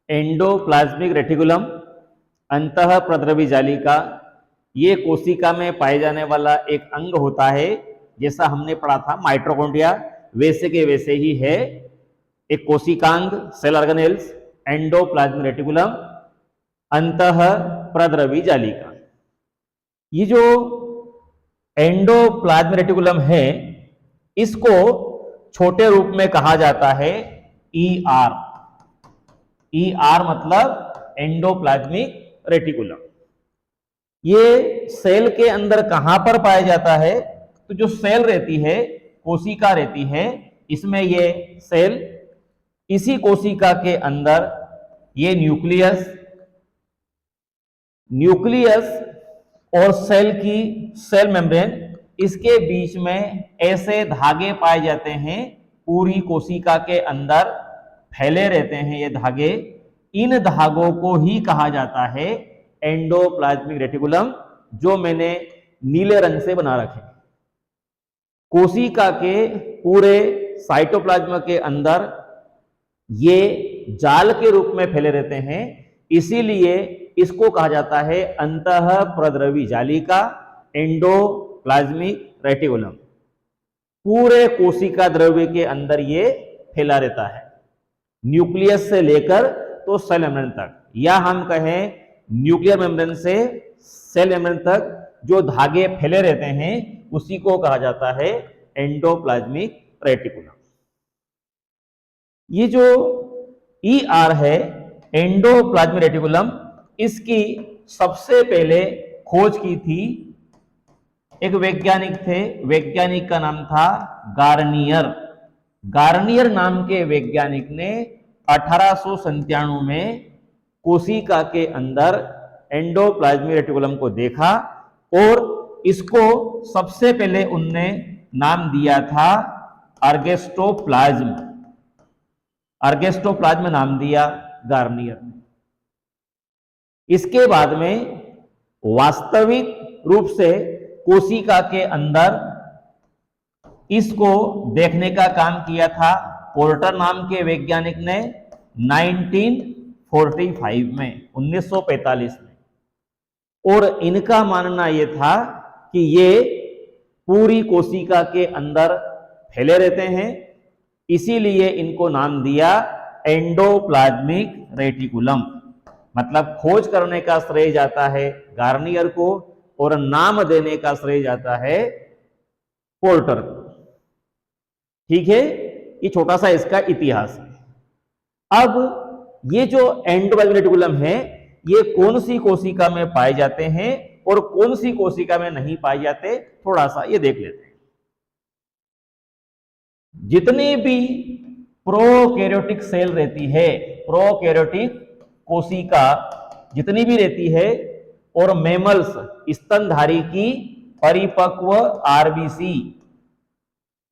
Endoplasmic reticulum अंतः प्रद्रवी जालिका, ये कोशिका में पाए जाने वाला एक अंग होता है। जैसा हमने पढ़ा था माइटोकॉन्ड्रिया, वैसे के वैसे ही है एक कोशिकांग, सेल ऑर्गेनेल्स, एंडोप्लाज्मिक रेटिकुलम अंतः प्रद्रवी जालिका। ये जो एंडोप्लाज्मिक रेटिकुलम है, इसको छोटे रूप में कहा जाता है ER। ER मतलब एंडोप्लाज्मिक रेटिकुलम। ये सेल के अंदर कहां पर पाया जाता है? तो जो सेल रहती है, कोशिका रहती है, इसमें ये सेल, इसी कोशिका के अंदर ये न्यूक्लियस और सेल की सेल मेम्ब्रेन, इसके बीच में ऐसे धागे पाए जाते हैं, पूरी कोशिका के अंदर फैले रहते हैं ये धागे। इन धागों को ही कहा जाता है एंडोप्लाज्मिक रेटिकुलम, जो मैंने नीले रंग से बना रखे। कोशिका के पूरे साइटोप्लाज्म के अंदर ये जाल के रूप में फैले रहते हैं, इसीलिए इसको कहा जाता है अंतः प्रद्रवी जालिका, एंडोप्लाज्मिक रेटिकुलम। पूरे कोशिका द्रव्य के अंदर ये फैला रहता है, न्यूक्लियस से लेकर तो सेल मेम्ब्रेन तक, या हम कहें न्यूक्लियर मेम्ब्रेन से सेल मेम्ब्रेन तक जो धागे फैले रहते हैं, उसी को कहा जाता है एंडोप्लाज्मिक रेटिकुलम। ये जो ER है, एंडोप्लाज्मिक रेटिकुलम, इसकी सबसे पहले खोज की थी एक वैज्ञानिक थे, वैज्ञानिक का नाम था गार्नियर। गार्नियर नाम के वैज्ञानिक ने 1897 में कोशिका के अंदर एंडोप्लाज्मिक रेटिकुलम को देखा और इसको सबसे पहले उनने नाम दिया था अर्गेस्टोप्लाज्म। अर्गेस्टोप्लाज्म नाम दिया गार्नियर ने। इसके बाद में वास्तविक रूप से कोशिका के अंदर इसको देखने का काम किया था पोर्टर नाम के वैज्ञानिक ने 1945 में, 1945 में। और इनका मानना यह था कि ये पूरी कोशिका के अंदर फैले रहते हैं, इसीलिए इनको नाम दिया एंडोप्लाज्मिक रेटिकुलम। मतलब खोज करने का श्रेय जाता है गार्नियर को और नाम देने का श्रेय जाता है पोर्टर को। ठीक है, ये छोटा सा इसका इतिहास है। अब ये जो एंडोप्लाज्मिक रेटिकुलम है, ये कौन सी कोशिका में पाए जाते हैं और कौन सी कोशिका में नहीं पाए जाते, थोड़ा सा ये देख लेते हैं। जितनी भी प्रोकैरियोटिक सेल रहती है, प्रोकैरियोटिक कोशिका जितनी भी रहती है, और मैमल्स, स्तनधारी की परिपक्व RBC,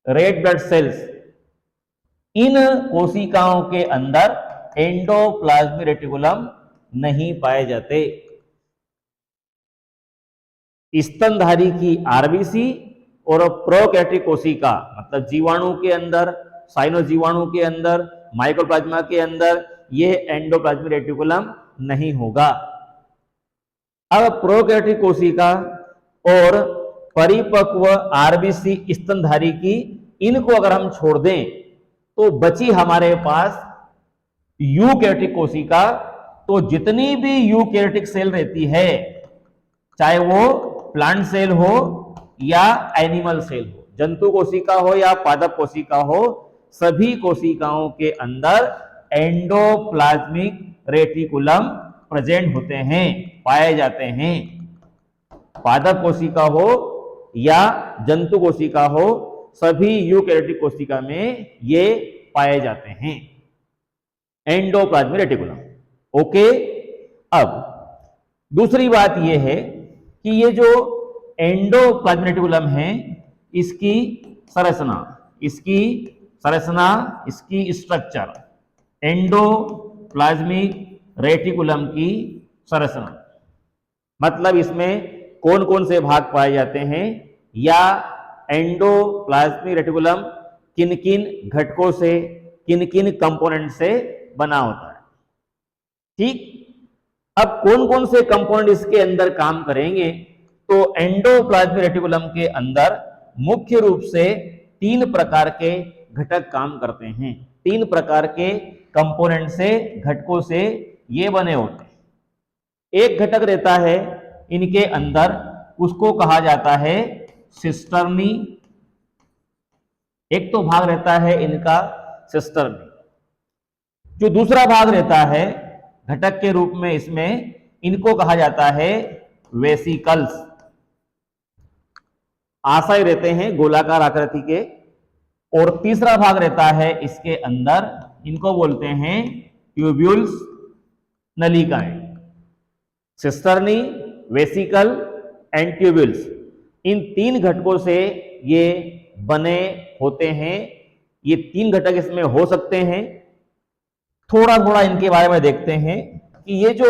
रेड ब्लड सेल्स, इन कोशिकाओं के अंदर एंडोप्लाज्मिक रेटिकुलम नहीं पाए जाते। स्तनधारी की RBC और प्रोकैरियोटिक कोशिका, मतलब जीवाणु के अंदर, साइनो जीवाणु के अंदर, माइक्रोप्लाज्मा के अंदर, ये एंडोप्लाज्मिक रेटिकुलम नहीं होगा। अब प्रोकैरियोटिक कोशिका और परिपक्व RBC स्तनधारी की, इनको अगर हम छोड़ दें तो बची हमारे पास यूकैरियोटिक कोशिका। तो जितनी भी यूकैरियोटिक सेल रहती है, चाहे वो प्लांट सेल हो या एनिमल सेल हो, जंतु कोशिका हो या पादप कोशिका हो, सभी कोशिकाओं के अंदर एंडोप्लाज्मिक रेटिकुलम प्रेजेंट होते हैं, पाए जाते हैं। पादप कोशिका हो या जंतु कोशिका हो, सभी यूकैरियोटिक कोशिका में ये पाए जाते हैं एंडोप्लाज्मिक रेटिकुलम। ओके, अब दूसरी बात यह है कि ये जो एंडोप्लाज्मिक रेटिकुलम है, इसकी संरचना, इसकी स्ट्रक्चर, एंडोप्लाज्मिक रेटिकुलम की संरचना, मतलब इसमें कौन कौन से भाग पाए जाते हैं, या एंडोप्लाज्मिक रेटिकुलम किन किन घटकों से, किन किन कंपोनेंट से बना होता है। ठीक। अब कौन कौन से कंपोनेंट इसके अंदर काम करेंगे, तो एंडोप्लाज्मिक रेटिकुलम के अंदर मुख्य रूप से 3 प्रकार के घटक काम करते हैं। 3 प्रकार के कंपोनेंट से, घटकों से ये बने होते हैं। एक घटक रहता है इनके अंदर, उसको कहा जाता है सिस्टर्नी। एक तो भाग रहता है इनका सिस्टर्नी। जो दूसरा भाग रहता है घटक के रूप में, इसमें इनको कहा जाता है वेसिकल्स। आशय रहते हैं गोलाकार आकृति के। और तीसरा भाग रहता है इसके अंदर, इनको बोलते हैं ट्यूब्यूल्स, नलिकाएं। सिस्टर्नी, वेसिकल एंड ट्यूब्यूल्स, इन 3 घटकों से ये बने होते हैं। ये 3 घटक इसमें हो सकते हैं। थोड़ा थोड़ा इनके बारे में देखते हैं कि ये जो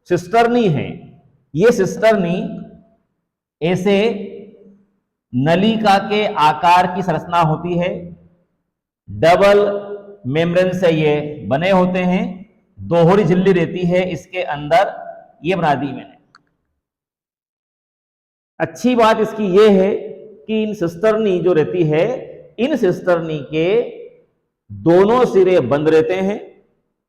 सिस्टर्नी है, ये सिस्टर्नी ऐसे नलिका के आकार की संरचना होती है। डबल मेम्ब्रेन से ये बने होते हैं। दोहरी झिल्ली रहती है इसके अंदर, ये बना दी मैंने। अच्छी बात इसकी ये है कि इन सिस्टर्नी जो रहती है, इन सिस्टर्नी के दोनों सिरे बंद रहते हैं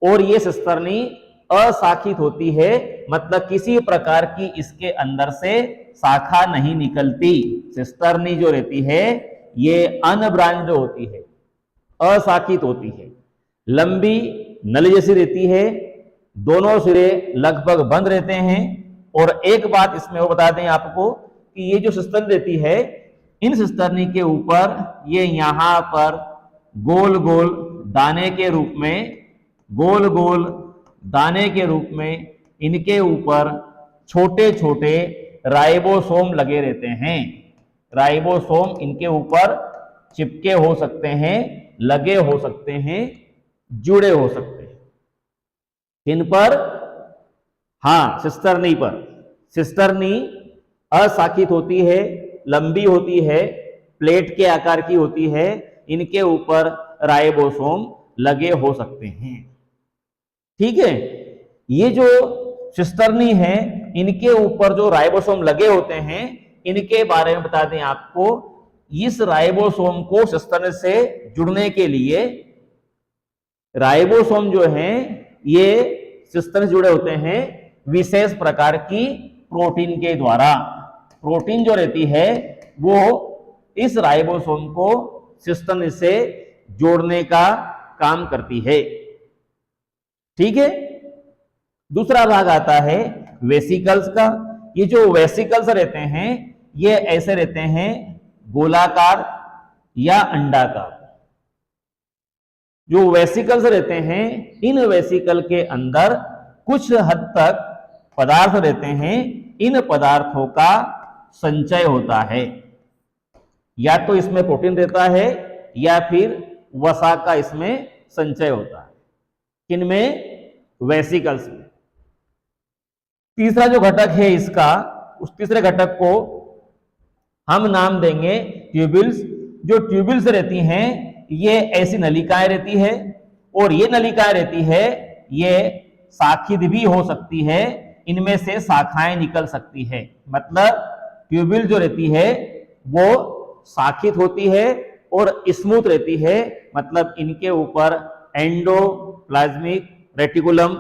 और ये सिस्टर्नी अशाखित होती है, मतलब किसी प्रकार की इसके अंदर से शाखा नहीं निकलती। सिस्टर्नी जो रहती है ये अनब्रांच्ड होती है, अशाखित होती है, लंबी नली जैसी रहती है, दोनों सिरे लगभग बंद रहते हैं। और एक बात इसमें वो बता दें आपको कि ये जो सिस्टर्नी रहती है, इन सिस्टर्नी के ऊपर ये यहां पर गोल गोल दाने के रूप में, गोल गोल दाने के रूप में इनके ऊपर छोटे छोटे राइबोसोम लगे रहते हैं। राइबोसोम इनके ऊपर चिपके हो सकते हैं, लगे हो सकते हैं, जुड़े हो सकते हैं। इन पर, हाँ, सिस्टर्नी पर। सिस्टर्नी अशाखित होती है, लंबी होती है, प्लेट के आकार की होती है, इनके ऊपर राइबोसोम लगे हो सकते हैं। ठीक है। ये जो सिस्टर्नी है, इनके ऊपर जो राइबोसोम लगे होते हैं, इनके बारे में बता दें आपको। इस राइबोसोम को सिस्टर्नी से जुड़ने के लिए, राइबोसोम जो हैं ये सिस्टर्नी से जुड़े होते हैं विशेष प्रकार की प्रोटीन के द्वारा। प्रोटीन जो रहती है वो इस राइबोसोम को सिस्टर्नी से जोड़ने का काम करती है। ठीक है। दूसरा भाग आता है वेसिकल्स का। ये जो वेसिकल्स रहते हैं ये ऐसे रहते हैं गोलाकार या अंडाकार। जो वेसिकल्स रहते हैं, इन वेसिकल के अंदर कुछ हद तक पदार्थ रहते हैं। इन पदार्थों का संचय होता है, या तो इसमें प्रोटीन रहता है या फिर वसा का इसमें संचय होता है। किनमें? वेसिकल्स में। तीसरा जो घटक है इसका, उस तीसरे घटक को हम नाम देंगे ट्यूब्यूल्स। जो ट्यूब्यूल्स रहती हैं ये ऐसी नलिकाएं रहती है, और ये नलिकाएं रहती है ये शाखित भी हो सकती है, इनमें से शाखाएं निकल सकती है। मतलब ट्यूब्यूल जो रहती है वो शाखित होती है और स्मूथ रहती है, मतलब इनके ऊपर एंडोप्लाज्मिक रेटिकुलम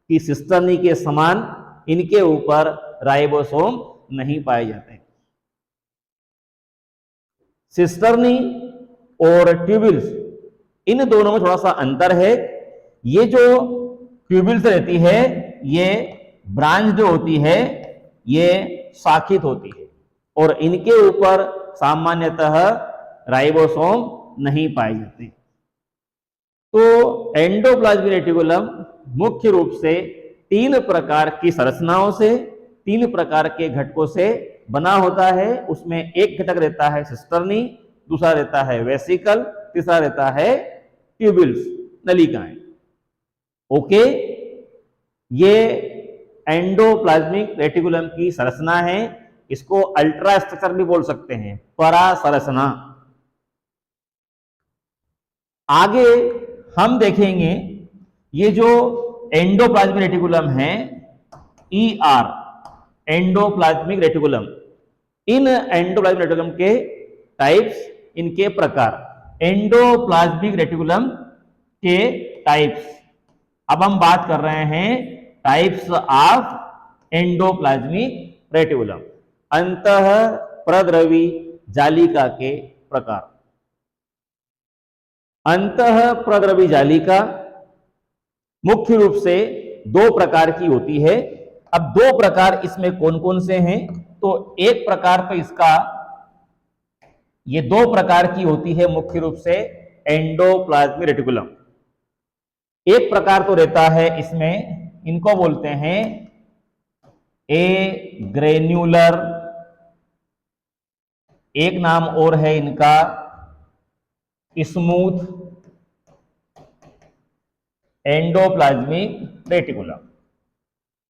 की सिस्टर्नी के समान इनके ऊपर राइबोसोम नहीं पाए जाते। सिस्टर्नी और ट्यूब्यूल्स, इन दोनों में थोड़ा सा अंतर है। ये जो ट्यूब्यूल्स रहती है ये ब्रांच जो होती है ये शाखित होती है, और इनके ऊपर सामान्यतः राइबोसोम नहीं पाए जाते। तो एंडोप्लाज्मिक रेटिकुलम मुख्य रूप से 3 प्रकार की संरचनाओं से, 3 प्रकार के घटकों से बना होता है। उसमें एक घटक रहता है सिस्टर्नी, दूसरा रहता है वेसिकल, तीसरा रहता है ट्यूब्यूल्स, नलिकाएं। ओके, ये एंडोप्लाज्मिक रेटिकुलम की संरचना है। इसको अल्ट्रा स्ट्रक्चर भी बोल सकते हैं, परासंरचना। आगे हम देखेंगे ये जो एंडोप्लाज्मिक रेटिकुलम है ER, एंडोप्लाज्मिक रेटिकुलम। इन एंडोप्लाज्मिक रेटिकुलम के टाइप्स, इनके प्रकार, एंडोप्लाज्मिक रेटिकुलम के टाइप्स। अब हम बात कर रहे हैं टाइप्स ऑफ एंडोप्लाज्मिक रेटिकुलम, अंतः प्रद्रवी जालिका के प्रकार। अंतः प्रद्रवी जालिका मुख्य रूप से दो प्रकार की होती है। अब दो प्रकार इसमें कौन कौन से हैं? तो एक प्रकार तो इसका, ये दो प्रकार की होती है मुख्य रूप से एंडोप्लाज्मिक रेटिकुलम। एक प्रकार तो रहता है इसमें, इनको बोलते हैं ए ग्रेन्युलर, एक नाम और है इनका स्मूथ एंडोप्लाज्मिक रेटिकुलम,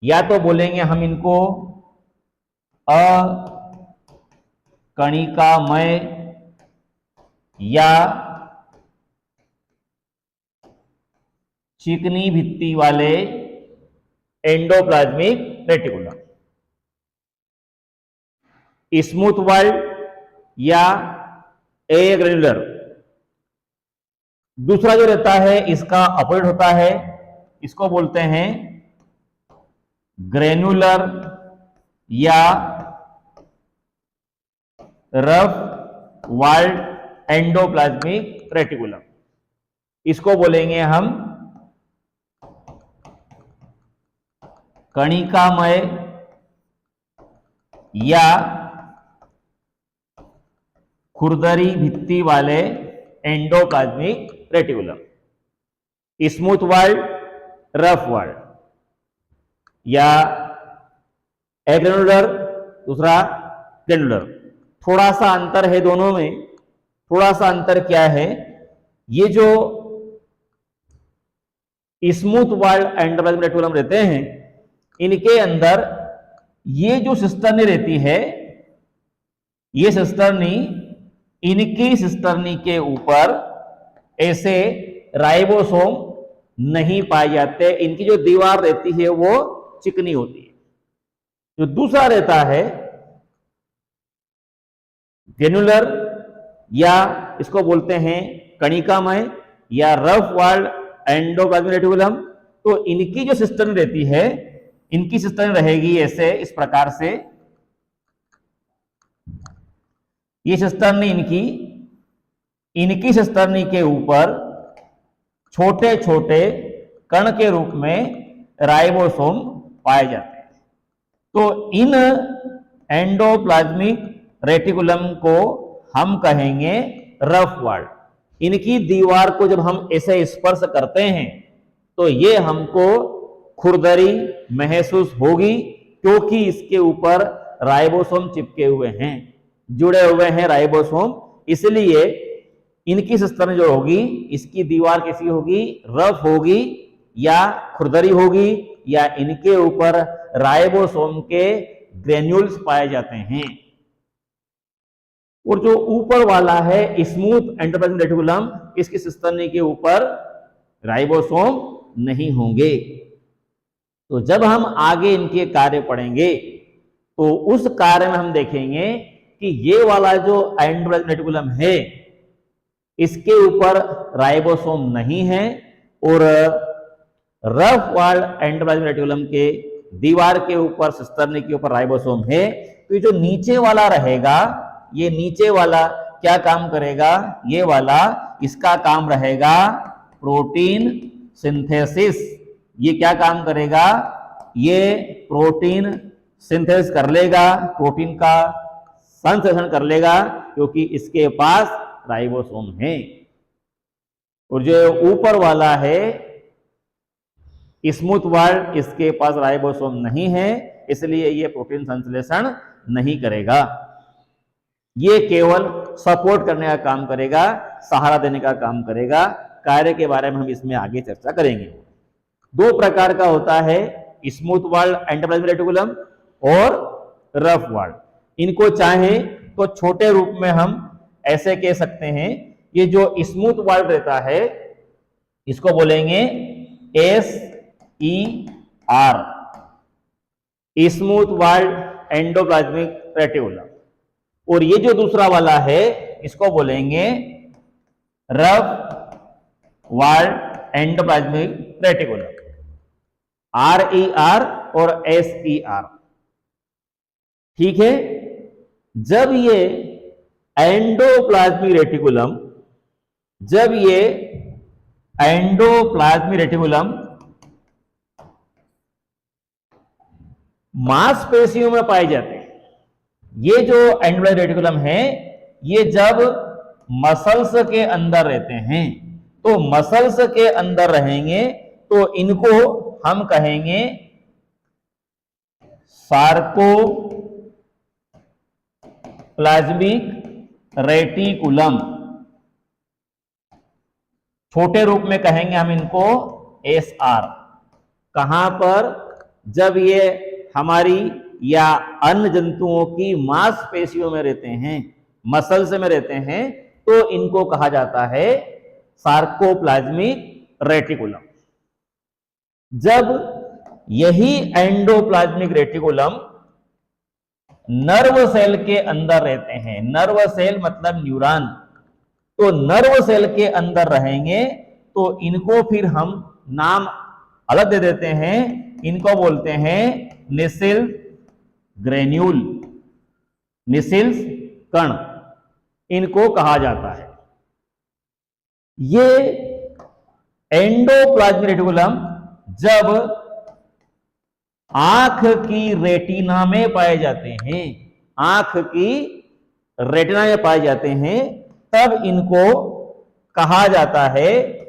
या तो बोलेंगे हम इनको अकणिकामय या चिकनी भित्ति वाले एंडोप्लाज्मिक रेटिकुलम, स्मूथ वर्ल्ड या एग्रेनुलर। दूसरा जो रहता है इसका अपोजिट होता है, इसको बोलते हैं ग्रेनुलर या रफ वाल्ड एंडोप्लाज्मिक रेटिकुलम। इसको बोलेंगे हम कणिकामय या खुरदरी भित्ति वाले endoplasmic reticulum, smooth world, rough world या एग्रेनुलर, दूसरा ग्रेनुलर। थोड़ा सा अंतर है दोनों में। थोड़ा सा अंतर क्या है? ये जो स्मूथ वर्ल्ड एंडोप्लाज्मिक रेटिकुलम रहते हैं, इनके अंदर ये जो सिस्टर्नी रहती है, ये सिस्टर्नी, इनकी सिस्टर्नी के ऊपर ऐसे राइबोसोम नहीं पाए जाते। इनकी जो दीवार रहती है वो चिकनी होती है। जो दूसरा रहता है ग्रेनुलर, या इसको बोलते हैं कणिकामय या रफ वाल्ड एंडोप्लाज्मिक रेटिकुलम, तो इनकी जो सिस्टर्नी रहती है, इनकी सिस्टर्नी रहेगी ऐसे, इस प्रकार से। ये सिस्टर्नी इनकी सिस्टर्नी के ऊपर छोटे छोटे कण के रूप में राइबोसोम पाए जाते हैं। तो इन एंडोप्लाज्मिक रेटिकुलम को हम कहेंगे रफ वाल्ड। इनकी दीवार को जब हम ऐसे स्पर्श करते हैं तो ये हमको खुरदरी महसूस होगी, क्योंकि इसके ऊपर राइबोसोम चिपके हुए हैं, जुड़े हुए हैं राइबोसोम। इसलिए इनकी सिस्टर्नी जो होगी, इसकी दीवार कैसी होगी? रफ होगी या खुरदरी होगी, या इनके ऊपर राइबोसोम के ग्रेन्यूल्स पाए जाते हैं। और जो ऊपर वाला है स्मूथ एंडोप्लाज्मिक रेटिकुलम, इसकी सिस्टर्नी के ऊपर राइबोसोम नहीं होंगे। तो जब हम आगे इनके कार्य पढ़ेंगे तो उस कार्य में हम देखेंगे कि ये वाला जो एंडोप्लाज्मिक रेटिकुलम है, इसके ऊपर राइबोसोम नहीं है, और रफ वाल्ड एंडोप्लाज्मिक रेटिकुलम के दीवार के ऊपर, सिस्टर्नी के ऊपर राइबोसोम है। तो ये जो नीचे वाला रहेगा, ये नीचे वाला क्या काम करेगा? ये वाला, इसका काम रहेगा प्रोटीन सिंथेसिस। ये क्या काम करेगा? ये प्रोटीन सिंथेसिस कर लेगा, प्रोटीन का संश्लेषण कर लेगा, क्योंकि इसके पास राइबोसोम है। और जो ऊपर वाला है स्मूथ वर्ल्ड, इसके पास राइबोसोम नहीं है, इसलिए ये प्रोटीन संश्लेषण नहीं करेगा। ये केवल सपोर्ट करने का काम करेगा, सहारा देने का काम करेगा। कार्य के बारे में हम इसमें आगे चर्चा करेंगे। दो प्रकार का होता है, स्मूथ वर्ल्ड एंडोप्लाज्मिक रेटिकुलम और रफ वर्ल्ड। इनको चाहे तो छोटे रूप में हम ऐसे कह सकते हैं, ये जो स्मूथ वर्ल्ड रहता है, इसको बोलेंगे E R, smooth walled endoplasmic reticulum. और ये जो दूसरा वाला है इसको बोलेंगे rough walled endoplasmic reticulum, R E R और एस ई आर। ठीक है, जब ये एंडोप्लाज्मिक रेटिकुलम मांसपेशियों में पाए जाते हैं, ये जो एंडोप्लाज्मिक रेटिकुलम है ये जब मसल्स के अंदर रहते हैं, तो मसल्स के अंदर रहेंगे तो इनको हम कहेंगे सार्कोप्लाज्मिक रेटिकुलम। छोटे रूप में कहेंगे हम इनको एस आर। कहां पर? जब ये हमारी या अन्य जंतुओं की मांसपेशियों में रहते हैं, मसल्स में रहते हैं, तो इनको कहा जाता है सार्कोप्लाज्मिक रेटिकुलम। जब यही एंडोप्लाज्मिक रेटिकुलम नर्व सेल के अंदर रहते हैं, नर्व सेल मतलब न्यूरॉन, तो नर्व सेल के अंदर रहेंगे तो इनको फिर हम नाम अलग दे देते हैं, इनको बोलते हैं निसिल ग्रेन्यूल, निसिल्स कण इनको कहा जाता है। ये एंडोप्लाज्मिक रेटिकुलम जब आंख की रेटिना में पाए जाते हैं, आंख की रेटिना में पाए जाते हैं, तब इनको कहा जाता है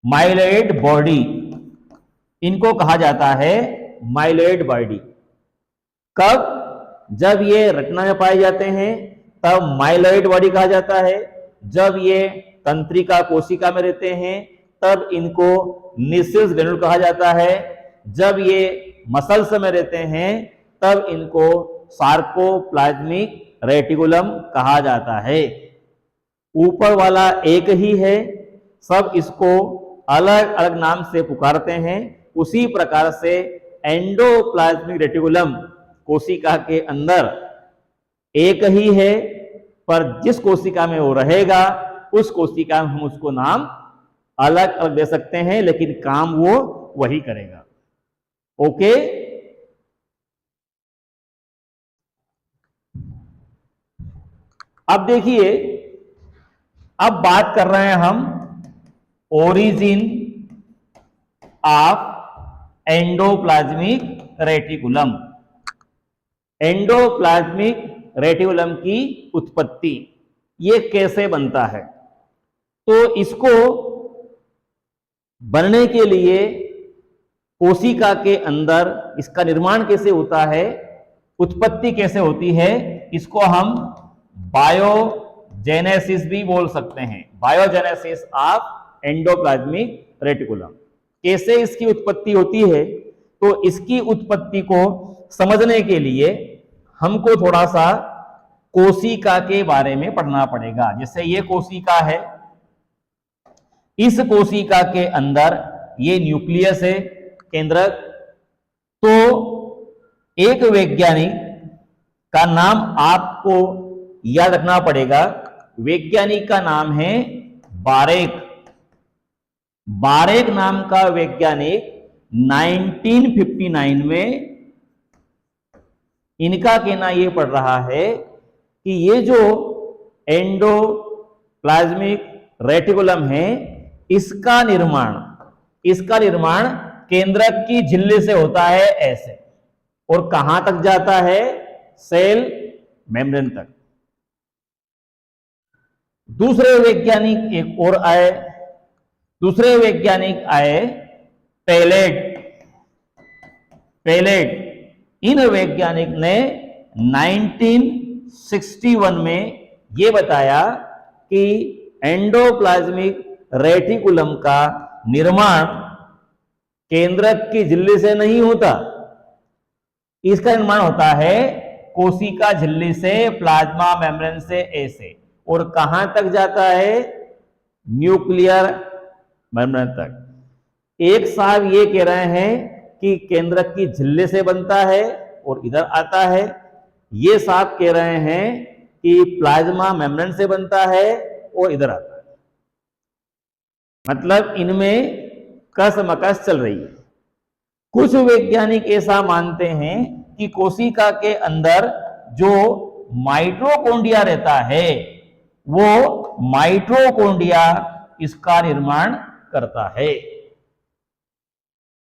माइलॉइड बॉडी, इनको कहा जाता है माइलॉइड बॉडी। कब? जब ये रेटिना में पाए जाते हैं तब माइलॉइड बॉडी कहा जाता है। जब ये तंत्रिका कोशिका में रहते हैं तब इनको निसिल्स ग्रेन्यूल कहा जाता है। जब ये मसल्स में रहते हैं तब इनको सार्कोप्लाज्मिक रेटिकुलम कहा जाता है। ऊपर वाला एक ही है, सब इसको अलग अलग नाम से पुकारते हैं। उसी प्रकार से एंडोप्लाज्मिक रेटिकुलम कोशिका के अंदर एक ही है, पर जिस कोशिका में वो रहेगा उस कोशिका में हम उसको नाम अलग अलग दे सकते हैं, लेकिन काम वो वही करेगा। ओके, अब देखिए, अब बात कर रहे हैं हम origin of endoplasmic reticulum. Endoplasmic reticulum की उत्पत्ति, ये कैसे बनता है? तो इसको बनने के लिए कोशिका के अंदर इसका निर्माण कैसे होता है, उत्पत्ति कैसे होती है, इसको हम बायोजेनेसिस भी बोल सकते हैं। Biogenesis of endoplasmic reticulum. कैसे इसकी उत्पत्ति होती है? तो इसकी उत्पत्ति को समझने के लिए हमको थोड़ा सा कोशिका के बारे में पढ़ना पड़ेगा। जैसे ये कोशिका है, इस कोशिका के अंदर ये न्यूक्लियस है, केंद्रक। तो एक वैज्ञानिक का नाम आपको याद रखना पड़ेगा। वैज्ञानिक का नाम है बारेक। बारेक नाम का वैज्ञानिक 1959 में, इनका कहना यह पड़ रहा है कि ये जो एंडोप्लाज्मिक रेटिकुलम है, इसका निर्माण केंद्रक की झिल्ली से होता है ऐसे, और कहां तक जाता है? सेल मेम्ब्रेन तक। दूसरे वैज्ञानिक आए पेलेट। इन वैज्ञानिक ने 1961 में यह बताया कि एंडोप्लाज्मिक रेटिकुलम का निर्माण केंद्रक की झिल्ली से नहीं होता, इसका निर्माण होता है कोशिका झिल्ली से, प्लाज्मा मेम्ब्रेन से ऐसे। और कहां तक जाता है? न्यूक्लियर मेम्ब्रेन तक। एक साहब ये कह रहे हैं कि केंद्रक की झिल्ली से बनता है और इधर आता है। ये साहब कह रहे हैं कि प्लाज्मा मेम्ब्रेन से बनता है और इधर आता है। मतलब इनमें कसमकस चल रही है। कुछ वैज्ञानिक ऐसा मानते हैं कि कोशिका के अंदर जो माइटोकॉन्ड्रिया रहता है वो माइटोकॉन्ड्रिया इसका निर्माण करता है।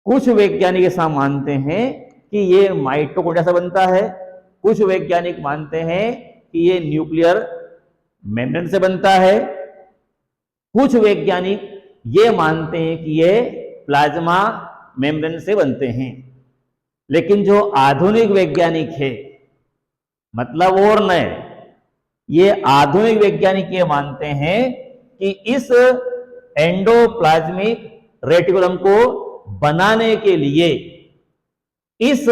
कुछ वैज्ञानिक ऐसा मानते हैं कि ये माइटोकॉन्ड्रिया से बनता है, कुछ वैज्ञानिक मानते हैं कि ये न्यूक्लियर मेम्ब्रेन से बनता है, कुछ वैज्ञानिक ये मानते हैं कि ये प्लाज्मा मेम्ब्रेन से बनते हैं। लेकिन जो आधुनिक वैज्ञानिक है, मतलब और नए, ये आधुनिक वैज्ञानिक ये मानते हैं कि इस एंडोप्लाज्मिक रेटिकुलम को बनाने के लिए इस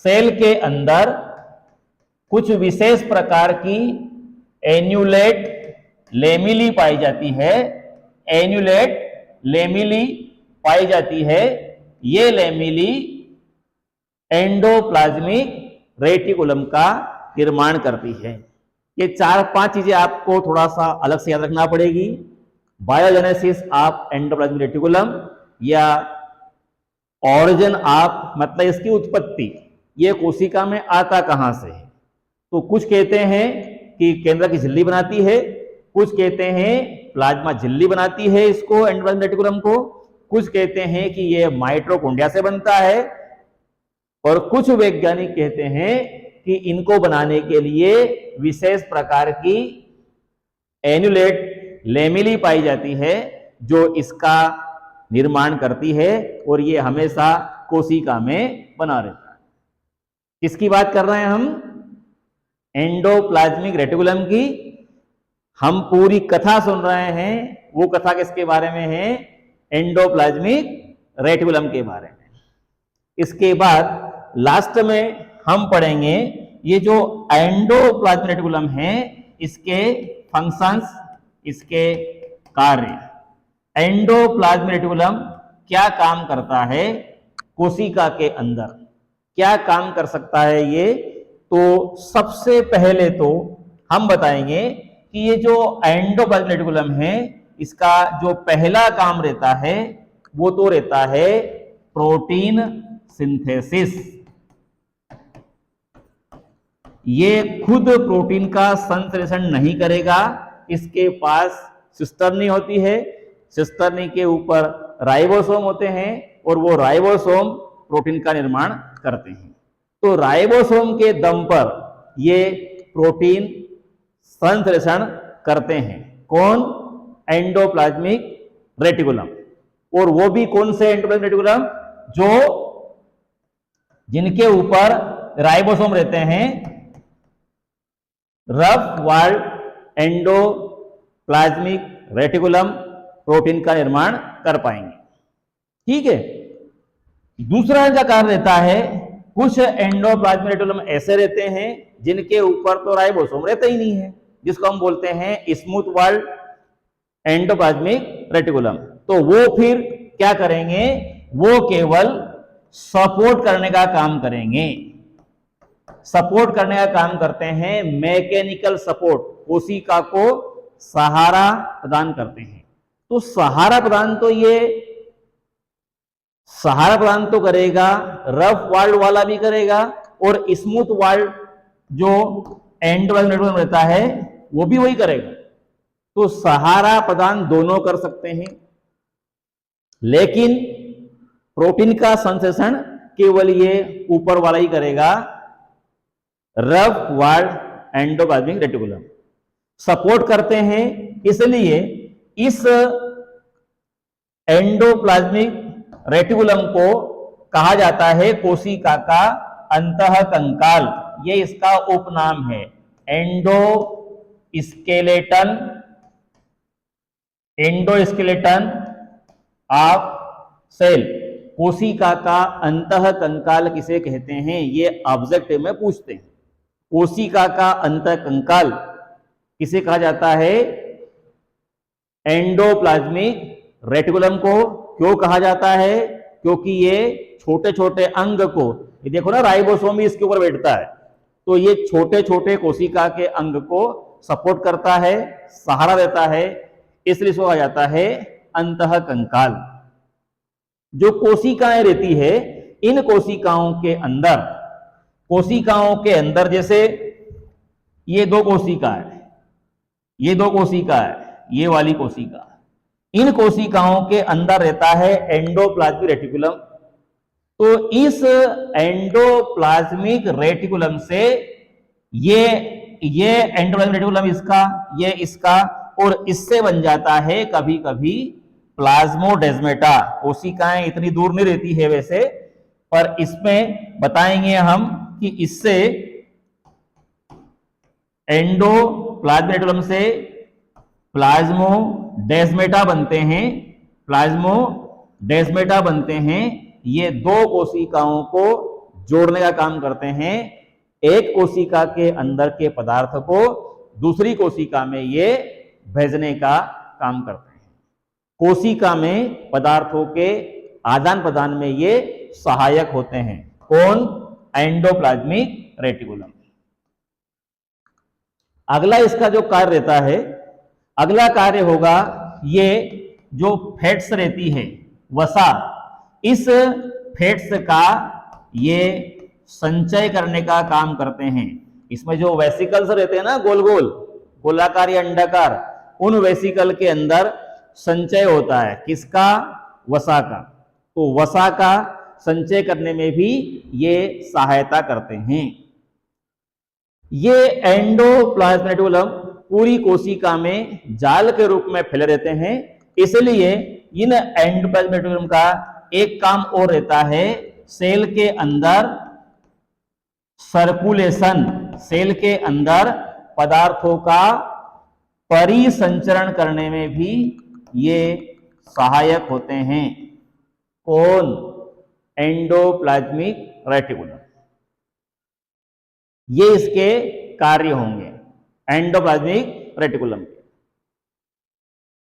सेल के अंदर कुछ विशेष प्रकार की एन्युलेट लेमिली पाई जाती है। एन्युलेट लेमिली पाई जाती है। ये लेमिली एंडोप्लाज्मिक रेटिकुलम का निर्माण करती है। ये 4-5 चीजें आपको थोड़ा सा अलग से याद रखना पड़ेगी। बायोजेनेसिस ऑफ एंडोप्लाज्मिक रेटिकुलम या ऑरिजिन ऑफ, मतलब इसकी उत्पत्ति, ये कोशिका में आता कहां से है। तो कुछ कहते हैं कि केंद्र की झिल्ली बनाती है, कुछ कहते हैं प्लाज्मा झिल्ली बनाती है इसको, एंडोप्लाज्मिक रेटिकुलम को, कुछ कहते हैं कि ये माइटोकॉन्ड्रिया से बनता है, और कुछ वैज्ञानिक कहते हैं कि इनको बनाने के लिए विशेष प्रकार की एन्युलेट लेमिली पाई जाती है जो इसका निर्माण करती है, और ये हमेशा कोशिका में बना रहता है। किसकी बात कर रहे हैं हम? एंडोप्लाज्मिक रेटिकुलम की। हम पूरी कथा सुन रहे हैं, वो कथा किसके बारे में है? एंडोप्लाज्मिक रेटिकुलम के बारे में। इसके बाद लास्ट में हम पढ़ेंगे ये जो एंडोप्लाज्मिक रेटिकुलम है इसके फंक्शंस, इसके कार्य। एंडोप्लाज्मिक रेटिकुलम क्या काम करता है कोशिका के अंदर, क्या काम कर सकता है ये? तो सबसे पहले तो हम बताएंगे कि ये जो एंडोप्लाज्मिक रेटिकुलम है इसका जो पहला काम रहता है वो तो रहता है प्रोटीन सिंथेसिस। ये खुद प्रोटीन का संश्लेषण नहीं करेगा, इसके पास सिस्टर्नी होती है, सिस्टर्नी के ऊपर राइबोसोम होते हैं और वो राइबोसोम प्रोटीन का निर्माण करते हैं। तो राइबोसोम के दम पर ये प्रोटीन संश्लेषण करते हैं। कौन? Endoplasmic reticulum. और वो भी कौन से एंडोप्लाज्मिक रेटिकुलम? जो जिनके ऊपर राइबोसोम रहते हैं, rough walled endoplasmic reticulum protein का निर्माण कर पाएंगे। ठीक है। दूसरा इनका कार्य रहता है, कुछ एंडोप्लाज्मिक रेटिकुलम ऐसे रहते हैं जिनके ऊपर तो राइबोसोम रहता ही नहीं है, जिसको हम बोलते हैं स्मूथ वॉल्ड एंडोप्लाज्मिक रेटिकुलम। तो वो फिर क्या करेंगे? वो केवल सपोर्ट करने का काम करेंगे। सपोर्ट करने का काम करते हैं, मैकेनिकल सपोर्ट, कोशिका को सहारा प्रदान करते हैं। तो सहारा प्रदान तो करेगा, रफ वॉल्ड वाला भी करेगा, और स्मूथ वॉल्ड जो एंडोप्लाज्मिक रेटिकुलम रहता है वो भी वही करेगा। तो सहारा प्रदान दोनों कर सकते हैं, लेकिन प्रोटीन का संश्लेषण केवल ये ऊपर वाला ही करेगा, rough walled endoplasmic reticulum. Support करते हैं, इसलिए इस एंडोप्लाज्मिक रेटिकुलम को कहा जाता है कोशिका का अंतःकंकाल। ये इसका उपनाम है, एंडोस्केलेटन ऑफ सेल। कोशिका का अंतःकंकाल किसे कहते हैं, ये ऑब्जेक्टिव में पूछते हैं। कोशिका का अंतःकंकाल किसे कहा जाता है? एंडोप्लाज्मिक रेटिकुलम को क्यों कहा जाता है? क्योंकि ये छोटे छोटे अंग को, ये देखो ना राइबोसोम ही इसके ऊपर बैठता है, तो ये छोटे छोटे कोशिका के अंग को सपोर्ट करता है, सहारा देता है, इसलिए इसको कहा जाता है अंतःकंकाल। जो कोशिकाएं रहती है, इन कोशिकाओं के अंदर जैसे ये दो कोशिका है, ये दो कोशिका है, ये वाली कोशिका, इन कोशिकाओं के अंदर रहता है एंडोप्लाज्मिक रेटिकुलम। तो इस एंडोप्लाज्मिक रेटिकुलम से ये एंडोप्लाज्मिक रेटिकुलम इसका, ये इसका, और इससे बन जाता है कभी कभी प्लाज्मोडेस्मेटा। कोशिकाएं इतनी दूर नहीं रहती है वैसे, पर इसमें बताएंगे हम कि इससे एंडोप्लाज्मिक रेटिकुलम से प्लाज्मोडेस्मेटा बनते हैं, प्लाज्मोडेस्मेटा बनते हैं। ये दो कोशिकाओं को जोड़ने का काम करते हैं, एक कोशिका के अंदर के पदार्थ को दूसरी कोशिका में ये भेजने का काम करते हैं। कोशिका में पदार्थों के आदान प्रदान में ये सहायक होते हैं। कौन? Endoplasmic reticulum. अगला इसका जो कार्य रहता है, अगला कार्य होगा, ये जो फैट्स रहती है, वसा, इस फैट्स का ये संचय करने का काम करते हैं। इसमें जो वेसिकल्स रहते हैं ना, गोल गोल, गोलाकार या अंडाकार, उन वेसिकल के अंदर संचय होता है। किसका? वसा का। तो वसा का संचय करने में भी ये सहायता करते हैं। ये एंडोप्लाज्मिक रेटिकुलम पूरी कोशिका में जाल के रूप में फैले रहते हैं, इसलिए इन एंडोप्लाज्मिक रेटिकुलम का एक काम और रहता है, सेल के अंदर सर्कुलेशन, सेल के अंदर पदार्थों का परिसंचरण करने में भी ये सहायक होते हैं। कौन? Endoplasmic reticulum. ये इसके कार्य होंगे एंडोप्लाज्मिक रेटिकुलम के।